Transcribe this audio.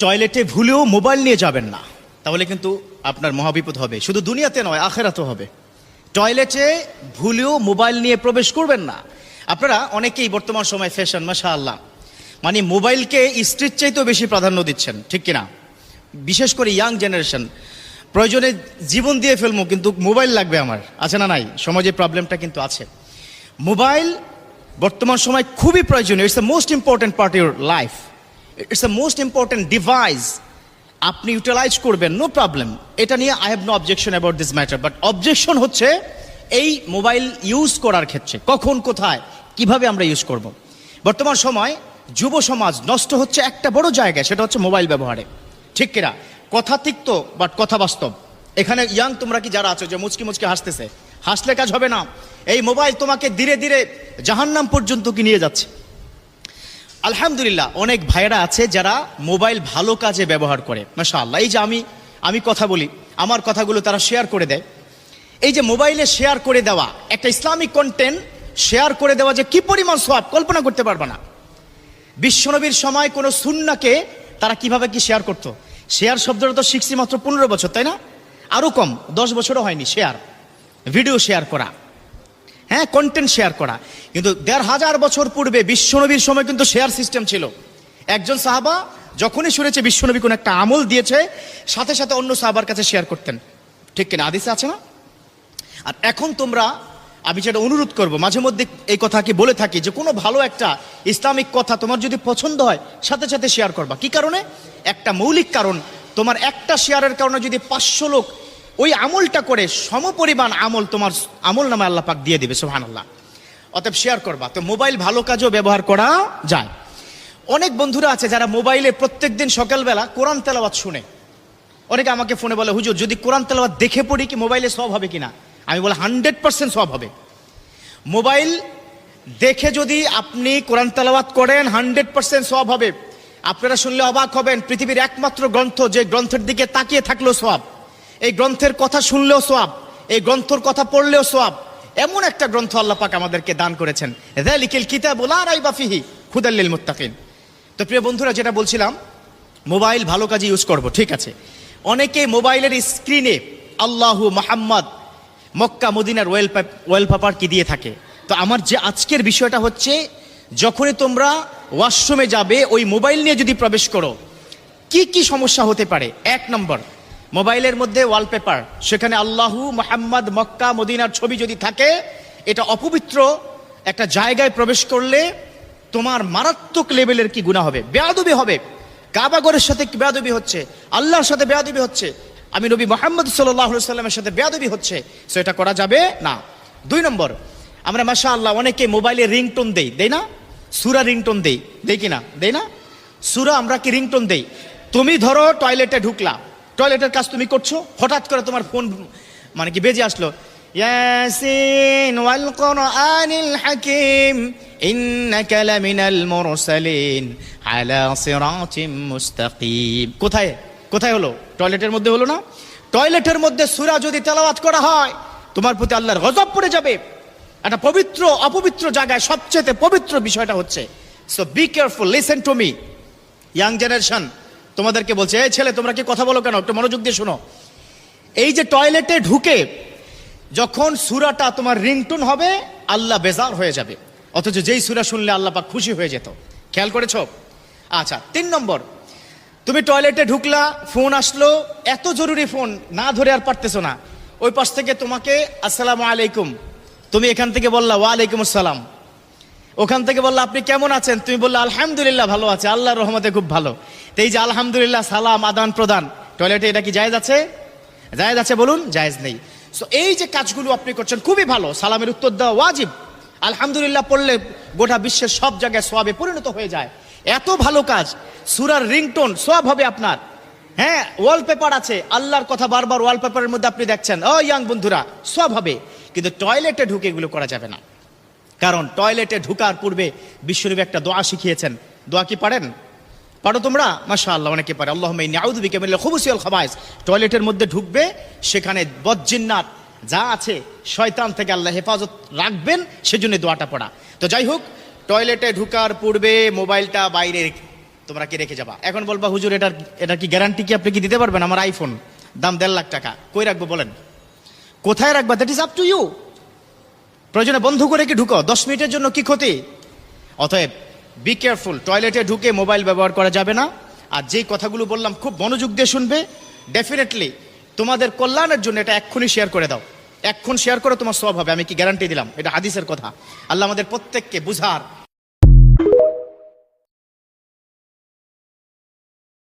টয়লেটে ভুলেও মোবাইল নিয়ে যাবেন না, তাহলে কিন্তু আপনার মহাবিপদ হবে। শুধু দুনিয়াতে নয়, আখেরাতেও হবে। টয়লেটে ভুলেও মোবাইল নিয়ে প্রবেশ করবেন না। আপনারা অনেকেই বর্তমান সময় ফ্যাশন, মাশাআল্লাহ, মানে মোবাইলকে স্ত্রীর চাইতেও বেশি প্রাধান্য দিচ্ছেন, ঠিক কিনা? বিশেষ করে ইয়াং জেনারেশন, প্রয়োজনে জীবন দিয়ে ফেলবো কিন্তু মোবাইল লাগবে আমার, আছে না নাই? সমাজে প্রবলেমটা কিন্তু আছে। মোবাইল বর্তমান সময় খুবই প্রয়োজনীয়। It's the most important part your life, it's the most important device. আপনি ইউটিলাইজ করবেন, নো প্রবলেম, এটা নিয়ে I have no objection about this matter. But objection হচ্ছে এই মোবাইল ইউজ করার ক্ষেত্রে, কখন, কোথায়, কিভাবে আমরা ইউজ করব। বর্তমান সময় যুব সমাজ নষ্ট হচ্ছে একটা বড় জায়গায়, সেটা হচ্ছে মোবাইল ব্যবহারে, ঠিক কিনা? কথা তিক্ত বাট কথা বাস্তব। এখানে ইয়াং তোমরা কি যারা আছো যে মুচকি মুচকি হাসতেছে, হাসলে কাজ হবে না। এই মোবাইল তোমাকে ধীরে ধীরে জাহান্নাম পর্যন্ত কি নিয়ে যাচ্ছে। আলহামদুলিল্লাহ, অনেক ভাইয়েরা আছে যারা মোবাইল ভালো কাজে ব্যবহার করে, মাশাআল্লাহ। এই যে আমি কথা বলি, আমার কথাগুলো তারা শেয়ার করে দেয়। এই যে মোবাইলে শেয়ার করে দেওয়া, একটা ইসলামিক কন্টেন্ট শেয়ার করে দেওয়া যে কি পরিমাণ সওয়াব কল্পনা করতে পারবে না। বিশ্বনবীর সময় কোন সুন্নাহকে তারা কিভাবে কি শেয়ার করতো। শেয়ার শব্দটা তো শিখছি মাত্র 15 বছর, তাই না? আরো কম, 10 বছরও হয়নি। শেয়ার, ভিডিও শেয়ার করা, হ্যাঁ, কন্টেন্ট শেয়ার করা। কিন্তু 1500 বছর পূর্বে বিশ্বনবীর সময় কিন্তু শেয়ার সিস্টেম ছিল। একজন সাহাবা যখনই শুনেছে বিশ্বনবী কোন একটা আমল দিয়েছে, সাথে সাথে অন্য সাহাবার কাছে শেয়ার করতেন, ঠিক কিনা? হাদিসে আছে না? আর এখন তোমরা, আমি যেটা অনুরোধ করব, মাঝে মধ্যে এই কথা কি বলে থাকি যে কোনো ভালো একটা ইসলামিক কথা তোমার যদি পছন্দ হয়, সাথে সাথে শেয়ার করবা। কি কারণে? একটা মৌলিক কারণ, তোমার একটা শেয়ারের কারণে যদি 500 লোক ওই আমলটা করে, সমপরিমাণ আমল তোমার আমল নামে আল্লাহ পাক দিয়ে দিবে, সুবহানাল্লাহ। অতএব শেয়ার করবা। তো মোবাইল ভালো কাজেও ব্যবহার করা যায়। অনেক বন্ধুরা আছে যারা মোবাইলে প্রত্যেকদিন সকালবেলা কোরআন তেলাওয়াত শুনে। অনেকে আমাকে ফোনে বলে, হুজুর যদি কোরআন তেলাওয়াত দেখে পড়ি কি মোবাইলে সওয়াব হবে কিনা? আমি বলি 100% সওয়াব হবে। মোবাইল দেখে যদি আপনি কোরআন তেলাওয়াত করেন 100% সওয়াব হবে। আপনারা শুনলে অবাক হবেন, পৃথিবীর একমাত্র গ্রন্থ যে গ্রন্থের দিকে তাকিয়ে থাকলেও সওয়াব, এই গ্রন্থের কথা শুনলেও সওয়াব, এই গ্রন্থের কথা পড়লেও সওয়াব। এমন একটা গ্রন্থ আল্লাহ পাক আমাদেরকে দান করেছেন, যালিকাল কিতাবু লা রাইবা ফিহি হুদাল লিল মুত্তাকিন। তো প্রিয় বন্ধুরা, যেটা বলছিলাম, মোবাইল ভালো কাজে ইউজ করব, ঠিক আছে। অনেকে মোবাইলের স্ক্রিনে আল্লাহু মুহাম্মদ, মক্কা মদিনার ওয়ালপেপার কি দিয়ে থাকে। তো আমার যে আজকের বিষয়টা হচ্ছে, যখনই তোমরা ওয়াশরুমে যাবে, ওই মোবাইল নিয়ে যদি প্রবেশ করো, কি কি সমস্যা হতে পারে। 1 নম্বর, মোবাইলের মধ্যে ওয়ালপেপার, সেখানে আল্লাহু মুহাম্মদ মক্কা মদিনার ছবি যদি থাকে, এটা অপবিত্র একটা জায়গায় প্রবেশ করলে তোমার মারাত্মক লেভেলের কি গুনাহ হবে, বেয়াদবি হবে। কাবাগরের সাথে বেয়াদবি হচ্ছে, আল্লাহর সাথে বেয়াদবি হচ্ছে, আমি নবী মুহাম্মদ সাল্লাল্লাহু আলাইহি সাল্লামের সাথে বেয়াদবি হচ্ছে। সো এটা করা যাবে না। 2 নম্বর, আমরা মাশাআল্লাহ অনেকে মোবাইলে রিংটোন দেই না? সূরা রিংটোন দেই কিনা? দেই না? সূরা আমরা কি রিংটোন দেই? তুমি ধরো টয়লেটে ঢুকলা, টয়লেটের কাজ তুমি করছো, হঠাৎ করে তোমার ফোন মানে কি বেজে আসলো, ইয়াসিন ওয়াল কুরআনিল হাকিম ইন্নাকা লামিনাল মুরসালিন আলা সিরাতিম মুস্তাকিম। কোথায় হলো? টয়লেটের মধ্যে হলো না? টয়লেটের মধ্যে সূরা যদি তেলাওয়াত করা হয়, তোমার প্রতি আল্লাহর গজব পড়ে যাবে। একটা পবিত্র অপবিত্র জায়গায় সবচেয়ে পবিত্র বিষয়টা হচ্ছে। So be careful, listen to me, young generation, তোমাদেরকে বলছে, এই ছেলে তোমরা কি কথা বলো কেন? একটু মনোযোগ দিয়ে শোনো। এই যে টয়লেটে ঢুকে যখন সূরাটা তোমার রিংটোন হবে, আল্লাহ বেজার হয়ে যাবে। অথচ যেই সূরা শুনলে আল্লাহ পাক খুশি হয়ে যেত। খেয়াল করেছো? আচ্ছা, 3 নম্বর, তুমি টয়লেটে ঢুকলা, ফোন আসলো, এত জরুরি ফোন, না ধরে আর পারতেছো না। ওই পাশ থেকে তোমাকে আসসালামু আলাইকুম, তুমি এখান থেকে বললা ওয়ালাইকুম আসসালাম। ওখান থেকে বললা আপনি কেমন আছেন, তুমি বললা আলহামদুলিল্লাহ ভালো আছে, আল্লাহর রহমতে খুব ভালো। তো এই যে আলহামদুলিল্লাহ সালাম আদান প্রদান টয়লেটে, এটা কি জায়েজ আছে? জায়েজ আছে? বলুন, জায়েজ নেই। সো এই যে কাজগুলো আপনি করছেন খুবই ভালো। সালামের উত্তর দেওয়া ওয়াজিব। আলহামদুলিল্লাহ পড়লে গোটা বিশ্বের সব জায়গায় সওয়াবে পরিণত হয়ে যায়। এত ভালো কাজ। সূরার রিংটোন সওয়াব হবে আপনার। হ্যাঁ, ওয়ালপেপার আছে, আল্লাহর কথা বারবার ওয়ালপেপারের মধ্যে আপনি দেখছেন, ও ইয়াং বন্ধুরা, সওয়াব হবে। কিন্তু টয়লেটে ঢুকে এগুলো করা যাবে না। কারণ টয়লেটে ঢুকার পূর্বে বিশ্বনবী একটা দোয়া শিখিয়েছেন। দোয়া কি পারেন? পারো তোমরা? মাশাআল্লাহ, অনেকে পারে। আল্লাহুম্মা ইন্নী আউযু বিকা মিনাল খুবুসি ওয়াল খাবায়েস। টয়লেটের মধ্যে ঢুকবে, সেখানে বদজিন্নাত যা আছে, শয়তান থেকে আল্লাহ হেফাজত রাখবেন, সেজন্য দোয়াটা পড়া। তো যাই হোক, টয়লেটে ঢুকার পূর্বে মোবাইলটা বাইরে তোমরা কি রেখে যাবা। এখন বলবা হুজুর এটার কি গ্যারান্টি কি আপনি কি দিতে পারবেন? আমার আইফোন দাম 1.5 লাখ টাকা, কই রাখবো বলেন, কোথায় রাখবা, that is up to you. প্রয়োজনে বন্ধ করে কি ঢুকো, 10 মিনিটের জন্য কি ক্ষতি। অতএব বি কেয়ারফুল, টয়লেটে ঢুকে মোবাইল ব্যবহার করা যাবে না। আর যেই কথাগুলো বললাম খুব মনোযোগ দিয়ে শুনবে, ডেফিনেটলি তোমাদের কল্যাণের জন্য এটা এক্ষুনি শেয়ার করে দাও, এক্ষুন শেয়ার করো, তোমার সওয়াব হবে, আমি কি গ্যারান্টি দিলাম, এটা হাদিসের কথা। আল্লাহ আমাদের প্রত্যেককে বুঝার